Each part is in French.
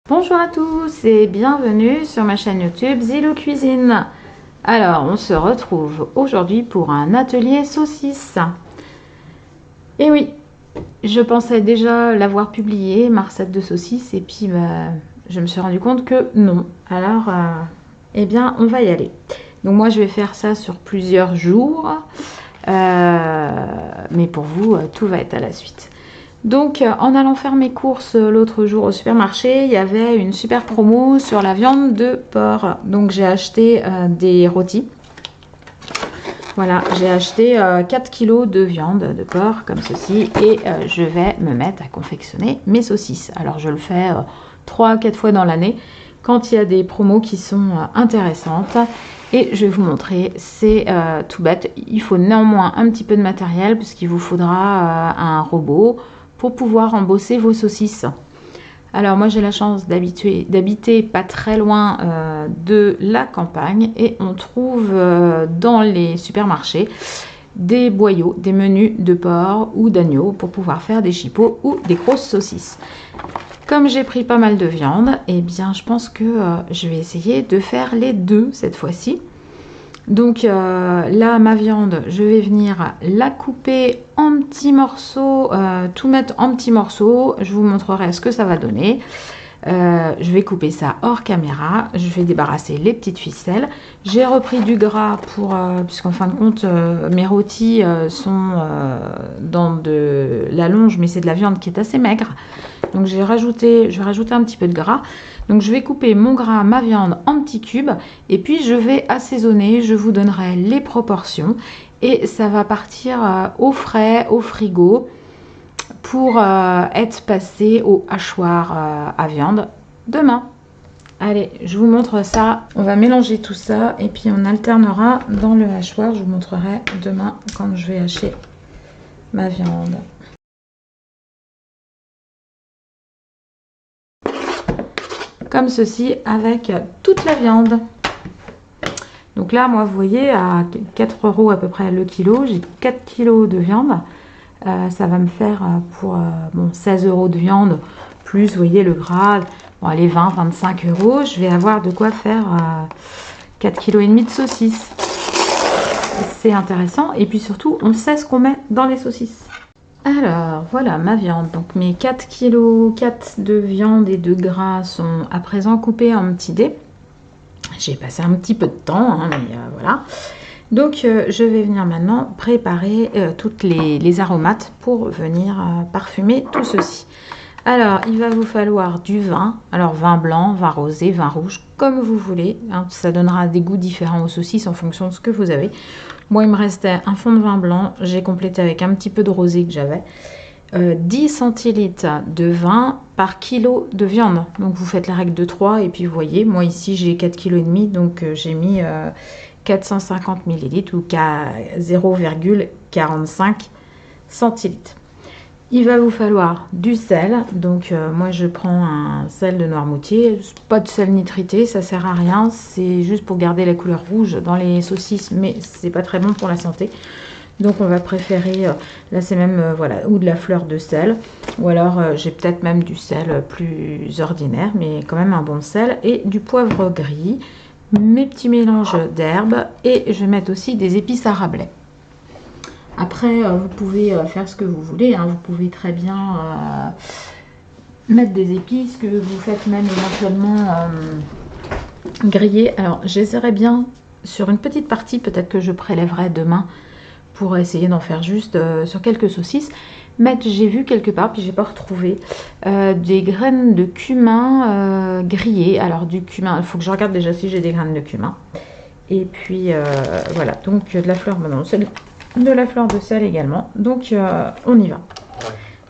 Bonjour à tous et bienvenue sur ma chaîne YouTube Zilou Cuisine. Alors on se retrouve aujourd'hui pour un atelier saucisse. Et oui, je pensais déjà l'avoir publié, ma recette de saucisse, et puis je me suis rendu compte que non. Alors eh bien on va y aller. Donc moi je vais faire ça sur plusieurs jours, mais pour vous tout va être à la suite. Donc en allant faire mes courses l'autre jour au supermarché, il y avait une super promo sur la viande de porc. Donc j'ai acheté des rôtis. Voilà, j'ai acheté 4 kg de viande de porc comme ceci et je vais me mettre à confectionner mes saucisses. Alors je le fais 3 à 4 fois dans l'année quand il y a des promos qui sont intéressantes. Et je vais vous montrer, c'est tout bête. Il faut néanmoins un petit peu de matériel puisqu'il vous faudra un robot pour pouvoir embosser vos saucisses. Alors moi j'ai la chance d'habiter pas très loin de la campagne et on trouve dans les supermarchés des boyaux, des menus de porc ou d'agneau pour pouvoir faire des chipots ou des grosses saucisses. Comme j'ai pris pas mal de viande, et bien je pense que je vais essayer de faire les deux cette fois-ci. Donc là, ma viande, je vais venir la couper en petits morceaux, tout mettre en petits morceaux. Je vous montrerai ce que ça va donner. Je vais couper ça hors caméra. Je vais débarrasser les petites ficelles. J'ai repris du gras pour, puisqu'en fin de compte, mes rôtis sont dans de la longe, mais c'est de la viande qui est assez maigre. Donc je vais rajouter un petit peu de gras. Donc je vais couper mon gras, ma viande en petits cubes et puis je vais assaisonner. Je vous donnerai les proportions et ça va partir au frais, au frigo pour être passé au hachoir à viande demain. Allez, je vous montre ça. On va mélanger tout ça et puis on alternera dans le hachoir. Je vous montrerai demain quand je vais hacher ma viande. Comme ceci avec toute la viande. Donc là, moi, vous voyez, à 4 € à peu près le kilo, j'ai 4 kg de viande. Ça va me faire pour 16 € de viande, plus, vous voyez, le gras, bon, allez, 20-25 €. Je vais avoir de quoi faire 4,5 kg de saucisses. C'est intéressant. Et puis surtout, on sait ce qu'on met dans les saucisses. Alors, voilà ma viande. Donc, mes 4 kg de viande et de gras sont à présent coupés en petits dés. J'ai passé un petit peu de temps, hein, mais voilà. Donc, je vais venir maintenant préparer toutes les aromates pour venir parfumer tout ceci. Alors, il va vous falloir du vin. Alors, vin blanc, vin rosé, vin rouge, comme vous voulez. Hein, ça donnera des goûts différents aux saucisses en fonction de ce que vous avez. Moi, il me restait un fond de vin blanc. J'ai complété avec un petit peu de rosé que j'avais. 10 centilitres de vin par kilo de viande. Donc, vous faites la règle de 3. Et puis, vous voyez, moi, ici, j'ai 4,5 kg. Donc, j'ai mis 450 ml ou 0,45 centilitres. Il va vous falloir du sel. Donc, moi, je prends un sel de Noirmoutier. Pas de sel nitrité, ça sert à rien. C'est juste pour garder la couleur rouge dans les saucisses, mais c'est pas très bon pour la santé. Donc, on va préférer, là, c'est même, voilà, ou de la fleur de sel. Ou alors, j'ai peut-être même du sel plus ordinaire, mais quand même un bon sel. Et du poivre gris, mes petits mélanges d'herbes. Et je vais mettre aussi des épices à Rabelais. Après, vous pouvez faire ce que vous voulez. Hein. Vous pouvez très bien mettre des épices que vous faites même éventuellement griller. Alors, j'essaierai bien sur une petite partie, peut-être que je prélèverai demain pour essayer d'en faire juste sur quelques saucisses. Mettre, j'ai vu quelque part, puis j'ai pas retrouvé, des graines de cumin grillées. Alors, du cumin, il faut que je regarde déjà si j'ai des graines de cumin. Et puis, voilà, donc de la fleur, non, de la fleur de sel également. Donc on y va.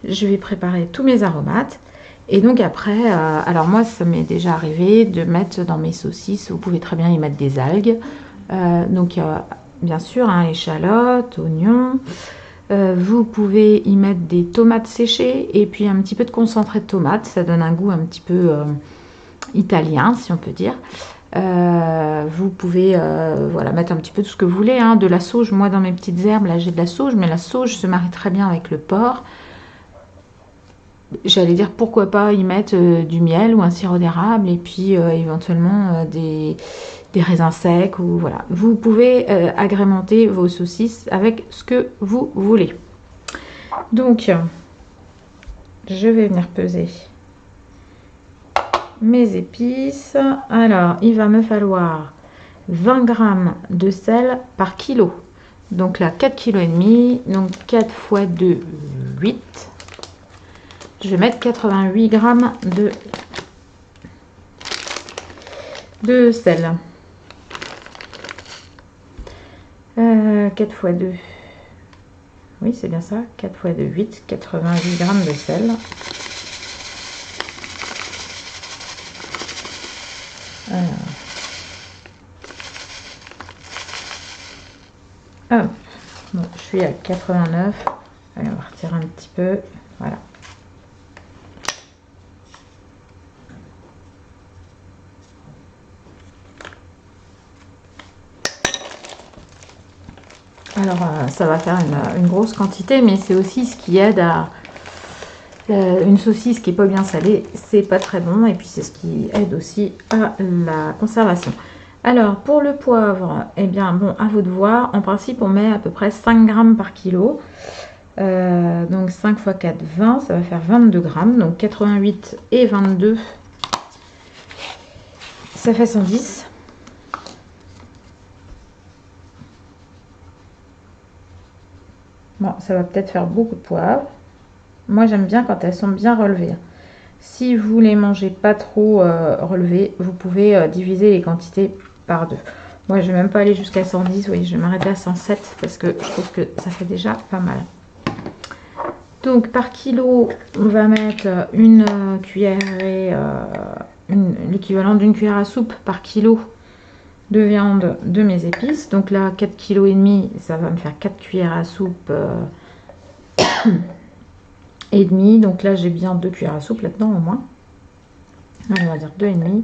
Je vais préparer tous mes aromates. Et donc après, alors moi ça m'est déjà arrivé de mettre dans mes saucisses, vous pouvez très bien y mettre des algues. Donc bien sûr, hein, échalotes, oignons. Vous pouvez y mettre des tomates séchées et puis un petit peu de concentré de tomate. Ça donne un goût un petit peu italien, si on peut dire. Vous pouvez voilà, mettre un petit peu tout ce que vous voulez, hein, de la sauge. Moi dans mes petites herbes là j'ai de la sauge, mais la sauge se marie très bien avec le porc. j'allais dire pourquoi pas y mettre du miel ou un sirop d'érable et puis éventuellement des raisins secs ou voilà. Vous pouvez agrémenter vos saucisses avec ce que vous voulez. Donc, je vais venir peser mes épices. Alors, il va me falloir 20 g de sel par kilo. Donc là, 4,5 kg. Donc 4 x 2, 8. Je vais mettre 88 g de sel. 4 x 2. Oui, c'est bien ça. 4 x 2, 8. 88 g de sel. Alors. Hop. Bon, je suis à 89. Allez, on va retirer un petit peu. Voilà. Alors, ça va faire une grosse quantité, mais c'est aussi ce qui aide à... une saucisse qui n'est pas bien salée, c'est pas très bon. Et puis, c'est ce qui aide aussi à la conservation. Alors, pour le poivre, eh bien, bon, à vous de voir. En principe, on met à peu près 5 g par kilo. Donc, 5 x 4, 20. Ça va faire 22 g. Donc, 88 et 22, ça fait 110. Bon, ça va peut-être faire beaucoup de poivre. Moi, j'aime bien quand elles sont bien relevées. Si vous les mangez pas trop relevées, vous pouvez diviser les quantités par 2. Moi, je vais même pas aller jusqu'à 110. Oui, je vais m'arrêter à 107 parce que je trouve que ça fait déjà pas mal. Donc, par kilo, on va mettre une cuillerée, l'équivalent d'une cuillère à soupe par kilo de viande de mes épices. Donc là, 4,5 kg, ça va me faire 4 cuillères à soupe et demi. Donc là, j'ai bien 2 cuillères à soupe là-dedans au moins. Allez, on va dire 2,5.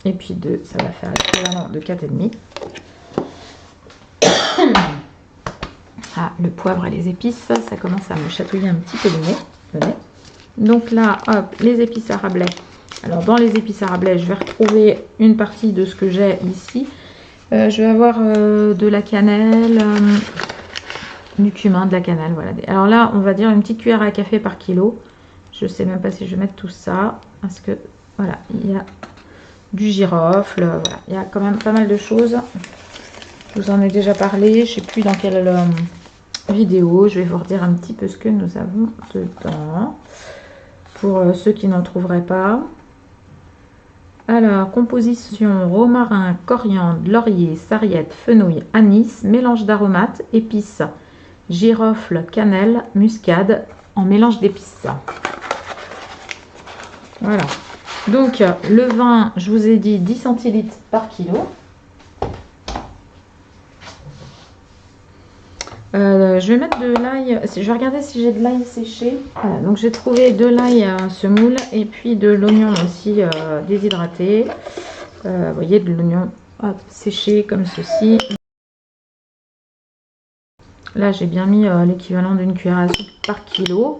Et puis 2, ça va faire l'équivalent de 4,5. Ah, le poivre et les épices, ça commence à me chatouiller un petit peu le nez. Donc là, hop, les épices à Rabelais. Alors, dans les épices à Rabelais, je vais retrouver une partie de ce que j'ai ici. Je vais avoir de la cannelle, du cumin, de la cannelle. Voilà. Alors là, on va dire une petite cuillère à café par kilo. Je ne sais même pas si je vais mettre tout ça. Parce que, voilà, il y a du girofle. Voilà, il y a quand même pas mal de choses. Je vous en ai déjà parlé. Je ne sais plus dans quelle vidéo. Je vais vous redire un petit peu ce que nous avons dedans. Pour ceux qui n'en trouveraient pas. Alors, composition romarin, coriandre, laurier, sarriette, fenouil, anis, mélange d'aromates, épices, girofle, cannelle, muscade, en mélange d'épices. Voilà. Donc, le vin, je vous ai dit 10 centilitres par kilo. Je vais mettre de l'ail, je vais regarder si j'ai de l'ail séché. Voilà, donc j'ai trouvé de l'ail semoule et puis de l'oignon aussi déshydraté. Vous voyez, de l'oignon séché comme ceci. Là, j'ai bien mis l'équivalent d'une cuillère à soupe par kilo.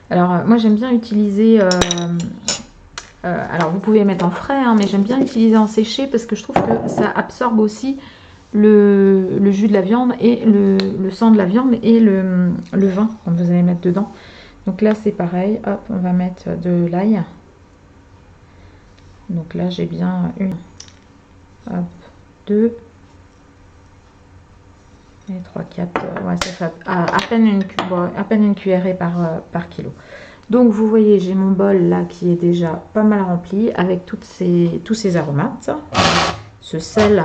Alors, moi j'aime bien utiliser... alors vous pouvez mettre en frais, hein, mais j'aime bien utiliser en séché parce que je trouve que ça absorbe aussi le jus de la viande et le sang de la viande et le vin quand vous allez mettre dedans. Donc là c'est pareil, hop, on va mettre de l'ail. Donc là j'ai bien une, hop, 2 et 3, 4, ouais, ça fait à peine une cuillerée par kilo. Donc vous voyez, j'ai mon bol là qui est déjà pas mal rempli avec tous ces aromates. Ce sel,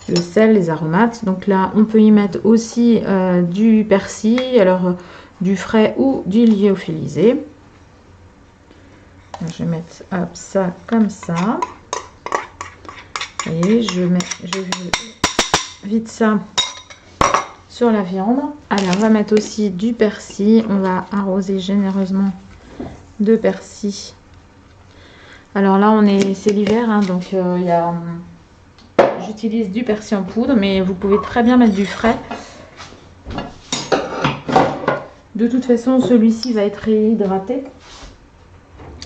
le sel, les aromates. Donc là, on peut y mettre aussi du persil, alors du frais ou du lyophilisé. Je vais mettre hop, ça comme ça. Vous voyez, je vide ça sur la viande. Allez, on va mettre aussi du persil. On va arroser généreusement de persil. Alors là, c'est l'hiver, hein, donc j'utilise du persil en poudre, mais vous pouvez très bien mettre du frais. De toute façon, celui-ci va être réhydraté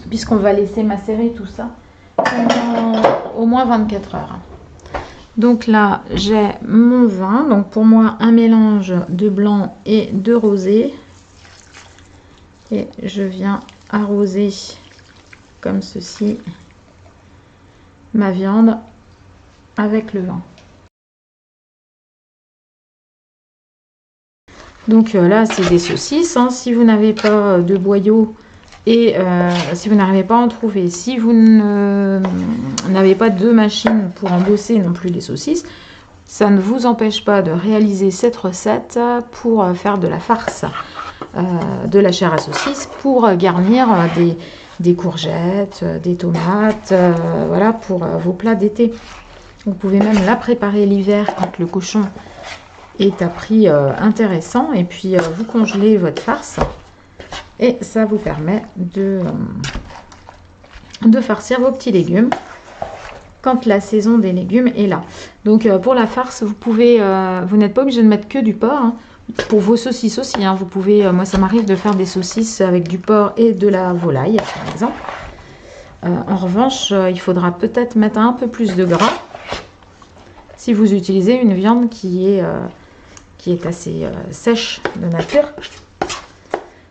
puisqu'on va laisser macérer tout ça pendant au moins 24 heures. Donc là, j'ai mon vin. Donc pour moi, un mélange de blanc et de rosé. Et je viens arroser comme ceci ma viande avec le vin. Donc là, c'est des saucisses. Hein. Si vous n'avez pas de boyau et si vous n'arrivez pas à en trouver, si vous n'avez pas de machine pour embosser non plus les saucisses, ça ne vous empêche pas de réaliser cette recette pour faire de la farce, de la chair à saucisse, pour garnir des courgettes, des tomates, voilà, pour vos plats d'été. Vous pouvez même la préparer l'hiver quand le cochon est à prix intéressant, et puis vous congelez votre farce et ça vous permet de farcir vos petits légumes quand la saison des légumes est là. Donc pour la farce, vous n'êtes pas obligé de mettre que du porc, hein. Pour vos saucisses aussi, hein, vous pouvez, moi ça m'arrive de faire des saucisses avec du porc et de la volaille par exemple. En revanche, il faudra peut-être mettre un peu plus de gras si vous utilisez une viande qui est assez sèche de nature,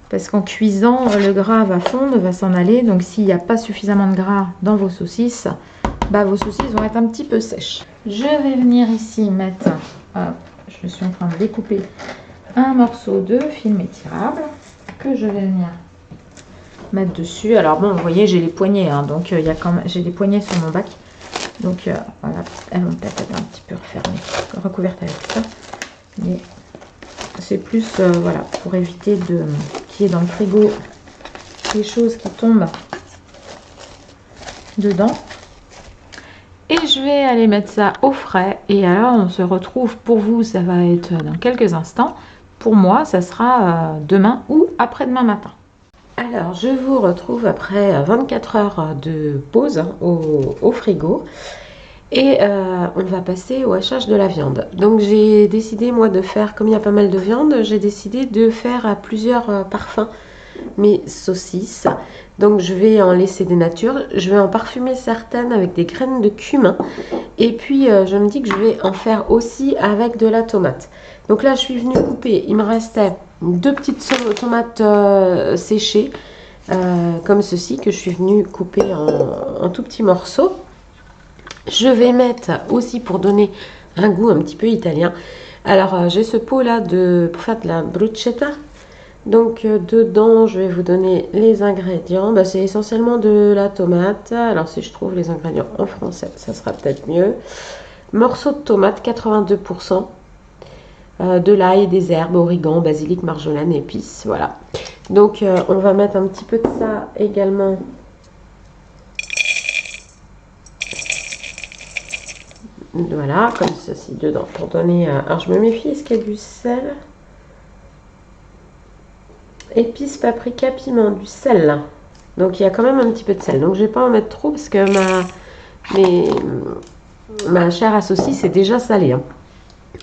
parce qu'en cuisant, le gras va fondre, va s'en aller. Donc s'il n'y a pas suffisamment de gras dans vos saucisses, vos saucisses vont être un petit peu sèches. Je vais venir ici mettre, je suis en train de découper un morceau de film étirable que je vais venir mettre dessus. Alors bon, vous voyez, j'ai les poignets, hein, donc j'ai des poignets sur mon bac, donc voilà, elles vont peut-être être un petit peu recouvertes avec ça, mais c'est plus voilà, pour éviter qu'il y ait dans le frigo des choses qui tombent dedans. Et je vais aller mettre ça au frais, et alors on se retrouve, pour vous ça va être dans quelques instants, pour moi ça sera demain ou après-demain matin. Alors je vous retrouve après 24 heures de pause, hein, au frigo. Et on va passer au hachage de la viande. Donc j'ai décidé, moi, de faire, comme il y a pas mal de viande, j'ai décidé de faire à plusieurs parfums mes saucisses. Donc je vais en laisser des natures, je vais en parfumer certaines avec des graines de cumin. Et puis je me dis que je vais en faire aussi avec de la tomate. Donc là je suis venue couper, il me restait 2 petites tomates séchées, comme ceci, que je suis venue couper en tout petits morceaux. Je vais mettre aussi, pour donner un goût un petit peu italien, alors j'ai ce pot là pour faire de la bruschetta. Donc dedans je vais vous donner les ingrédients. C'est essentiellement de la tomate. Alors si je trouve les ingrédients en français, ça sera peut-être mieux. Morceaux de tomate 82%, de l'ail, des herbes, origan, basilic, marjolaine, épices, voilà. Donc on va mettre un petit peu de ça également. Voilà, comme ceci dedans, pour donner... alors je me méfie, est-ce qu'il y a du sel? Épices, paprika, piment, du sel. Donc il y a quand même un petit peu de sel. Donc je vais pas en mettre trop, parce que ma chair à saucisse est déjà salée, hein.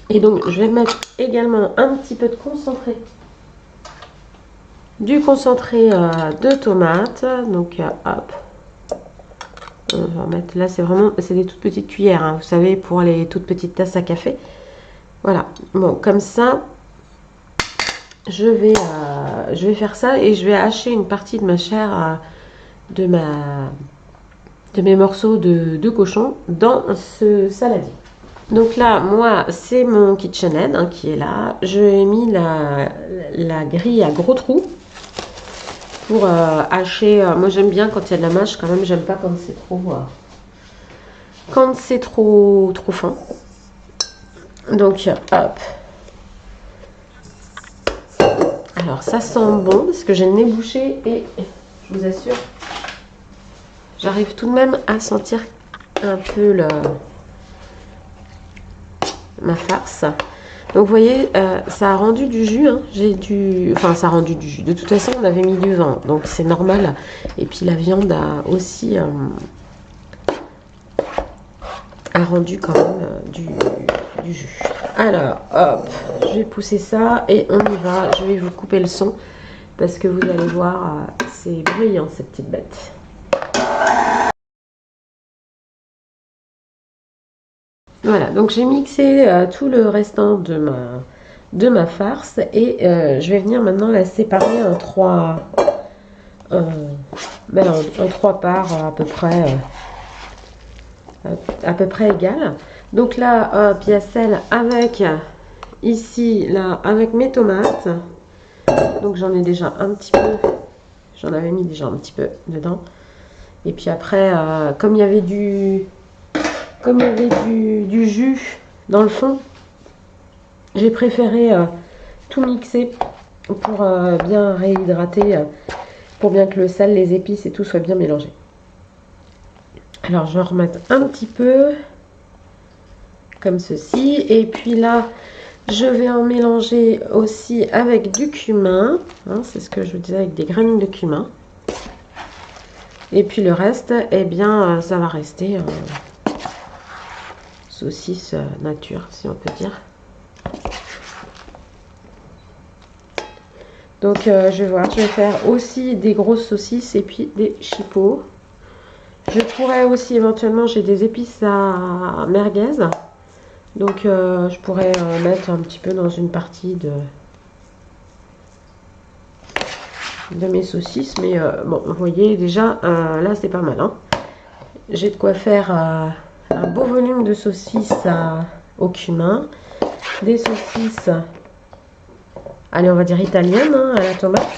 Et donc je vais mettre également un petit peu de concentré. Du concentré de tomate. Donc hop. On va mettre là, c'est des toutes petites cuillères, hein, vous savez, pour les toutes petites tasses à café. Voilà, bon, comme ça, je vais faire ça, et je vais hacher une partie de ma chair, de mes morceaux de cochon dans ce saladier. Donc là, moi, c'est mon KitchenAid, hein, qui est là. Je ai mis la grille à gros trous pour hacher. Moi j'aime bien quand il y a de la mâche, quand même. J'aime pas quand c'est trop fin. Donc hop. Alors ça sent bon, parce que j'ai le nez bouché, et je vous assure, j'arrive tout de même à sentir un peu ma farce. Donc vous voyez, ça a rendu du jus, hein. Ça a rendu du jus. De toute façon, on avait mis du vin, donc c'est normal. Et puis la viande a aussi a rendu quand même du jus. Alors, hop, je vais pousser ça et on y va. Je vais vous couper le son parce que vous allez voir, c'est bruyant cette petite bête. Voilà, donc j'ai mixé tout le restant de ma farce et je vais venir maintenant la séparer en trois parts à peu près égales. Donc là, hop, il y a celle avec ici, là, avec mes tomates. Donc j'en ai déjà un petit peu, j'en avais mis déjà un petit peu dedans. Et puis après, comme il y avait du jus dans le fond, j'ai préféré tout mixer pour bien réhydrater, pour bien que le sel, les épices et tout soit bien mélangé. Alors je vais en remettre un petit peu comme ceci. Et puis là, je vais en mélanger aussi avec du cumin. Hein, c'est ce que je vous disais, avec des graines de cumin. Et puis le reste, eh bien, ça va rester saucisse nature, si on peut dire. Donc je vais voir, je vais faire aussi des grosses saucisses et puis des chipots. Je pourrais aussi éventuellement, j'ai des épices à merguez. Donc je pourrais mettre un petit peu dans une partie de mes saucisses. Mais bon, vous voyez déjà, là c'est pas mal. Hein. J'ai de quoi faire un beau volume de saucisses au cumin. Des saucisses, allez on va dire italiennes, hein, à la tomate.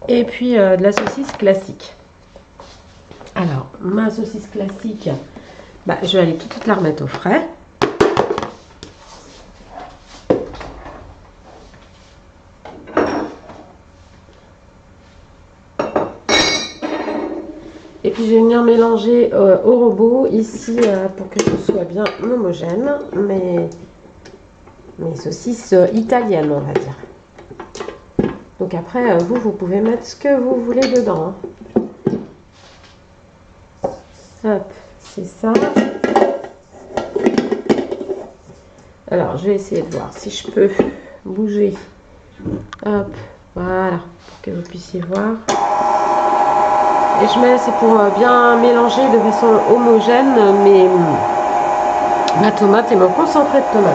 Et puis de la saucisse classique. Alors, ma saucisse classique, bah, je vais aller tout de suite la remettre au frais. Et puis je vais venir mélanger au robot ici pour que ce soit bien homogène. Mes saucisses italiennes, on va dire. Donc après, vous pouvez mettre ce que vous voulez dedans. Hop, c'est ça. Alors, je vais essayer de voir si je peux bouger. Hop, voilà, pour que vous puissiez voir. Et je mets, c'est pour bien mélanger de façon homogène ma tomate et mon concentré de tomate.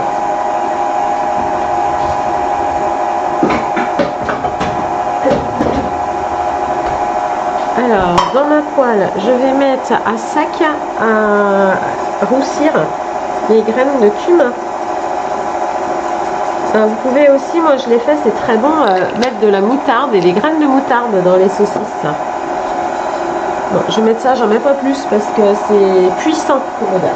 Alors, dans ma poêle, je vais mettre à sec à roussir les graines de cumin. Vous pouvez aussi, moi je l'ai fait, c'est très bon, mettre de la moutarde et des graines de moutarde dans les saucisses. Bon, je vais mettre ça, j'en mets pas plus parce que c'est puissant pour l'odeur.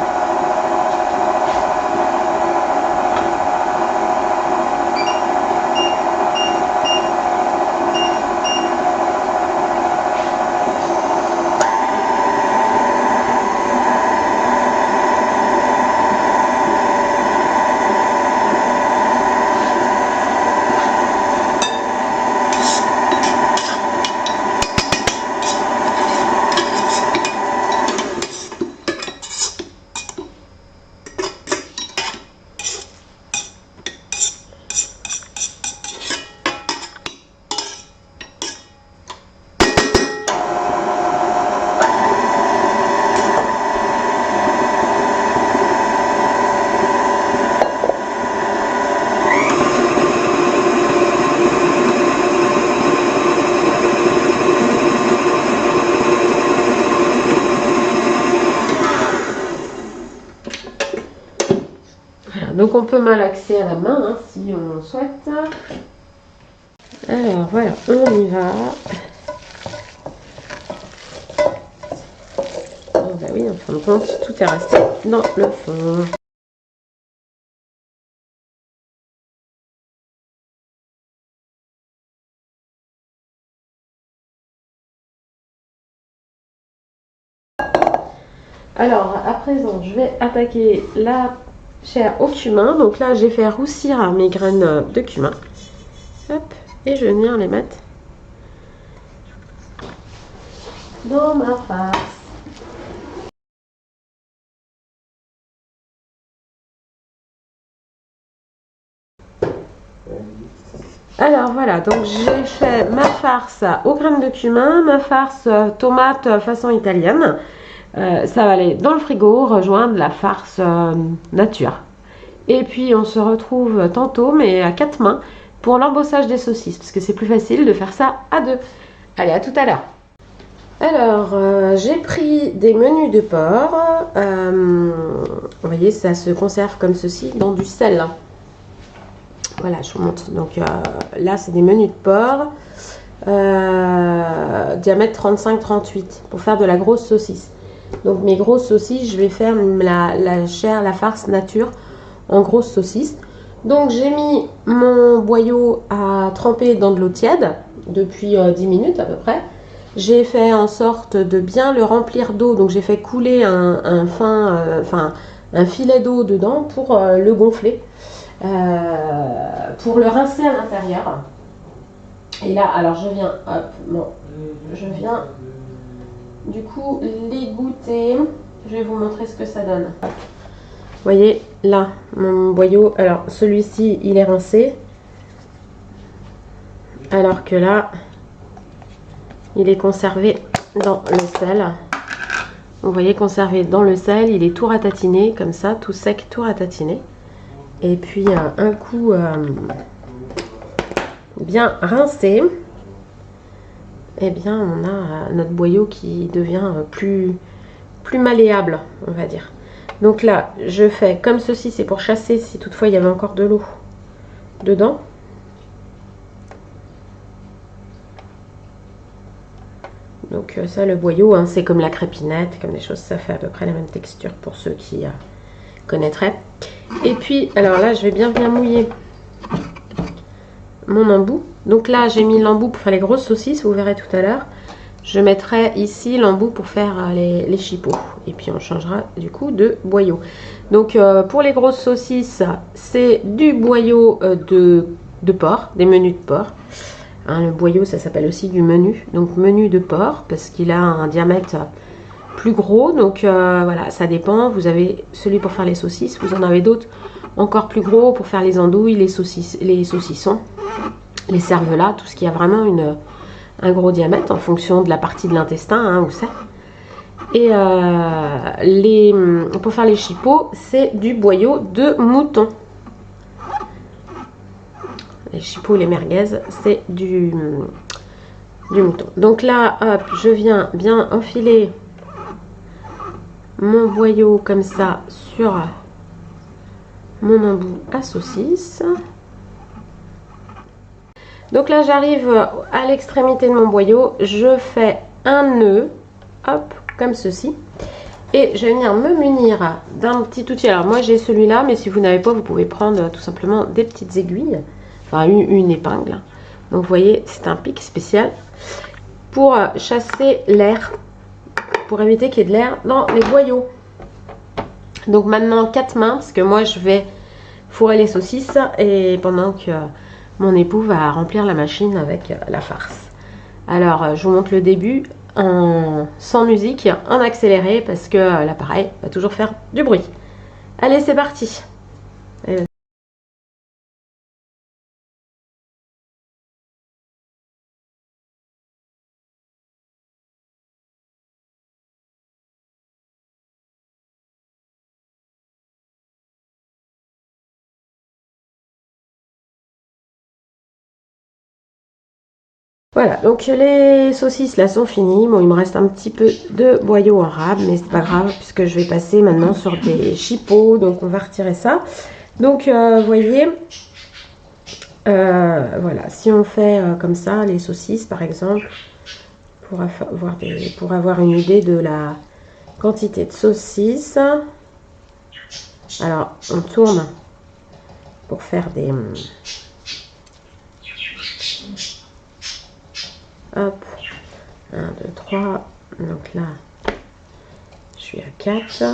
Donc on peut malaxer à la main hein, si on souhaite. Alors voilà, on y va. Oh bah oui, en fin de compte, tout est resté dans le fond. Alors à présent, je vais attaquer la chair au cumin. Donc là, j'ai fait roussir mes graines de cumin. Hop, et je vais venir les mettre dans ma farce. Alors voilà, donc j'ai fait ma farce aux graines de cumin, ma farce tomate façon italienne. Ça va aller dans le frigo, rejoindre la farce nature. Et puis on se retrouve tantôt, mais à 4 mains, pour l'embossage des saucisses, parce que c'est plus facile de faire ça à 2. Allez, à tout à l'heure. Alors, j'ai pris des menus de porc. Vous voyez, ça se conserve comme ceci dans du sel. Voilà, je vous montre. Donc là, c'est des menus de porc. Diamètre 35-38 pour faire de la grosse saucisse. Donc mes grosses saucisses, je vais faire la chair, la farce nature en grosses saucisses. Donc j'ai mis mon boyau à tremper dans de l'eau tiède depuis 10 minutes à peu près. J'ai fait en sorte de bien le remplir d'eau. Donc j'ai fait couler un filet d'eau dedans pour le gonfler, pour le rincer à l'intérieur. Et là, alors je viens, je viens du coup l'égoutter. Je vais vous montrer ce que ça donne. Vous voyez là mon boyau. Alors celui-ci il est rincé, alors que là il est conservé dans le sel. Vous voyez, conservé dans le sel, il est tout ratatiné comme ça, tout sec, tout ratatiné. Et puis un coup bien rincé, et bien on a notre boyau qui devient plus malléable, on va dire. Donc là je fais comme ceci, c'est pour chasser si toutefois il y avait encore de l'eau dedans. Donc ça, le boyau, hein, c'est comme la crépinette, comme des choses, ça fait à peu près la même texture pour ceux qui connaîtraient. Et puis, alors là, je vais bien mouiller mon embout. Donc là, j'ai mis l'embout pour faire les grosses saucisses, vous verrez tout à l'heure. Je mettrai ici l'embout pour faire les chipots. Et puis, on changera du coup de boyau. Donc, pour les grosses saucisses, c'est du boyau de porc, des menus de porc. Hein, le boyau, ça s'appelle aussi du menu. Donc, menu de porc, parce qu'il a un diamètre plus gros. Donc, voilà, ça dépend. Vous avez celui pour faire les saucisses. Vous en avez d'autres encore plus gros pour faire les andouilles, les saucissons, les cervelas, tout ce qui a vraiment un gros diamètre en fonction de la partie de l'intestin, hein, où c'est. Et pour faire les chipots, c'est du boyau de mouton. Les chipots, les merguez, c'est du mouton. Donc là, hop, je viens bien enfiler mon boyau comme ça sur mon embout à saucisse. Donc là, j'arrive à l'extrémité de mon boyau. Je fais un nœud, hop, comme ceci. Et je vais venir me munir d'un petit outil. Alors moi, j'ai celui-là, mais si vous n'avez pas, vous pouvez prendre tout simplement des petites aiguilles. Enfin, une épingle. Donc, vous voyez, c'est un pic spécial pour chasser l'air, pour éviter qu'il y ait de l'air dans les boyaux. Donc, maintenant, 4 mains, parce que moi, je vais fourrer les saucisses et pendant que mon époux va remplir la machine avec la farce. Alors, je vous montre le début sans musique, en accéléré, parce que l'appareil va toujours faire du bruit. Allez, c'est parti. Voilà, donc les saucisses là sont finies. Bon, il me reste un petit peu de boyau en rab, mais c'est pas grave puisque je vais passer maintenant sur des chipots. Donc on va retirer ça. Donc vous voyez, voilà, si on fait comme ça les saucisses par exemple, pour avoir une idée de la quantité de saucisses. Alors on tourne pour faire des... Hop, 1, 2, 3, donc là, je suis à 4.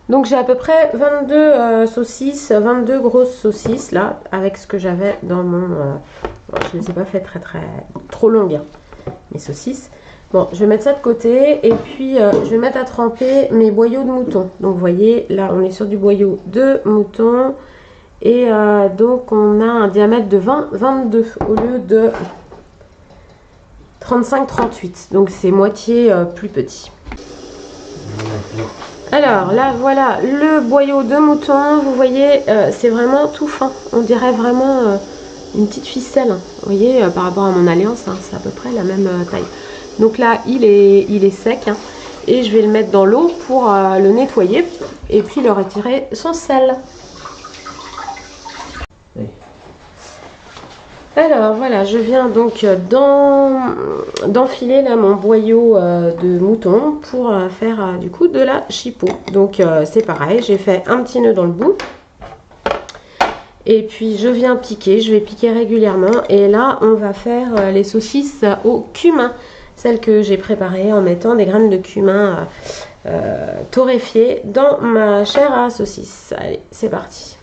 Donc j'ai à peu près 22 saucisses, 22 grosses saucisses là, avec ce que j'avais dans mon... je ne les ai pas fait trop longues, hein, mes saucisses. Bon, je vais mettre ça de côté et puis je vais mettre à tremper mes boyaux de mouton. Donc vous voyez, là on est sur du boyau de mouton et donc on a un diamètre de 20-22 au lieu de 35-38. Donc c'est moitié plus petit. Alors là voilà le boyau de mouton, vous voyez c'est vraiment tout fin. On dirait vraiment une petite ficelle. Vous voyez par rapport à mon alliance, hein, c'est à peu près la même taille. Donc là, il est sec hein, et je vais le mettre dans l'eau pour le nettoyer et puis le retirer son sel. Oui. Alors voilà, je viens donc d'enfiler là mon boyau de mouton pour faire du coup de la chipot. Donc c'est pareil, j'ai fait un petit nœud dans le bout. Et puis je viens piquer, je vais piquer régulièrement et là on va faire les saucisses au cumin. Celle que j'ai préparée en mettant des graines de cumin torréfiées dans ma chair à saucisse. Allez, c'est parti.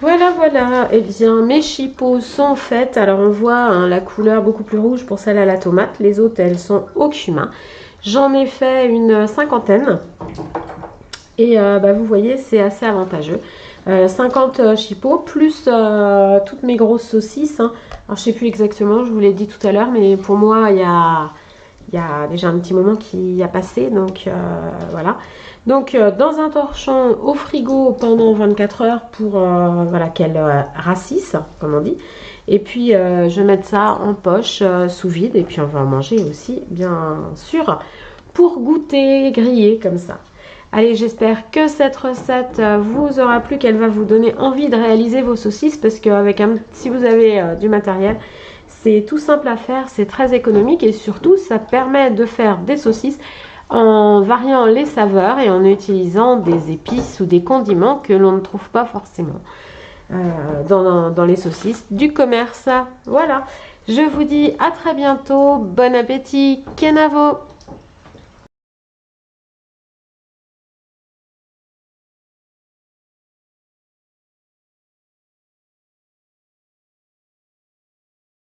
Voilà, voilà. Et bien, mes chipots sont faites. Alors, on voit hein, la couleur beaucoup plus rouge pour celle à la tomate. Les autres, elles sont au cumin. J'en ai fait une cinquantaine. Et vous voyez, c'est assez avantageux. 50 chipots plus toutes mes grosses saucisses. Hein. Alors, je ne sais plus exactement, je vous l'ai dit tout à l'heure, mais pour moi, il y a déjà un petit moment qui a passé. Donc, voilà. Donc, dans un torchon au frigo pendant 24 heures pour voilà, qu'elle rassisse, comme on dit. Et puis, je vais mettre ça en poche sous vide. Et puis, on va en manger aussi, bien sûr, pour goûter, griller comme ça. Allez, j'espère que cette recette vous aura plu, qu'elle va vous donner envie de réaliser vos saucisses parce que si vous avez du matériel, c'est tout simple à faire, c'est très économique et surtout ça permet de faire des saucisses en variant les saveurs et en utilisant des épices ou des condiments que l'on ne trouve pas forcément dans les saucisses du commerce. Voilà, je vous dis à très bientôt, bon appétit, Kenavo!